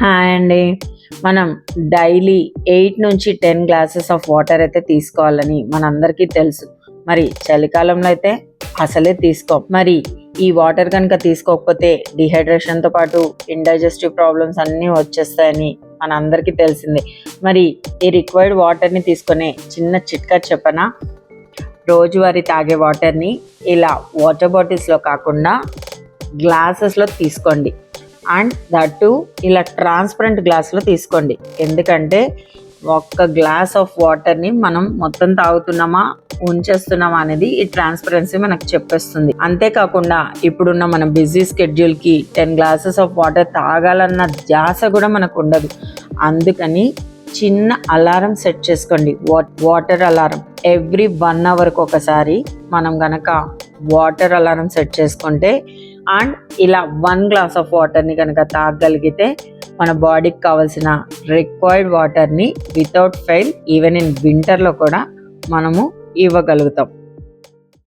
Hi అండి. మనం daily 8 నుంచి 10 గ్లాసెస్ ఆఫ్ వాటర్ అయితే తీసుకోవాలని మనందరికీ తెలుసు. మరి చలికాలంలో అయితే అసలే తీసుకోం. మరి ఈ వాటర్ కనుక తీసుకోకపోతే డిహైడ్రేషన్తో పాటు ఇండైజెస్టివ్ ప్రాబ్లమ్స్ అన్నీ వచ్చేస్తాయని మనందరికీ తెలిసిందే. మరి ఈ రిక్వైర్డ్ వాటర్ని తీసుకునే చిన్న చిట్కా చెప్పనా? రోజువారీ తాగే వాటర్ని ఇలా వాటర్ బాటిల్స్లో కాకుండా గ్లాసెస్లో తీసుకోండి. అండ్ దట్టు ఇలా ట్రాన్స్పరెంట్ గ్లాస్లో తీసుకోండి. ఎందుకంటే ఒక్క గ్లాస్ ఆఫ్ వాటర్ని మనం మొత్తం తాగుతున్నామా ఉంచేస్తున్నామా అనేది ఈ ట్రాన్స్పరెన్సీ మనకు చెప్పేస్తుంది. అంతేకాకుండా ఇప్పుడున్న మన బిజీ స్కెడ్యూల్కి 10 గ్లాసెస్ ఆఫ్ వాటర్ తాగాలన్న ధ్యాస కూడా మనకు ఉండదు. అందుకని చిన్న అలారం సెట్ చేసుకోండి, వాటర్ అలారం. ఎవ్రీ 1 అవర్కి ఒకసారి మనం గనక వాటర్ అలారం సెట్ చేసుకుంటే అండ్ ఇలా 1 గ్లాస్ ఆఫ్ వాటర్ని కనుక తాగగలిగితే మన బాడీకి కావాల్సిన రిక్వైర్డ్ వాటర్ని వితౌట్ ఫెయిల్ ఈవెన్ ఇన్ వింటర్లో కూడా మనము ఇవ్వగలుగుతాం.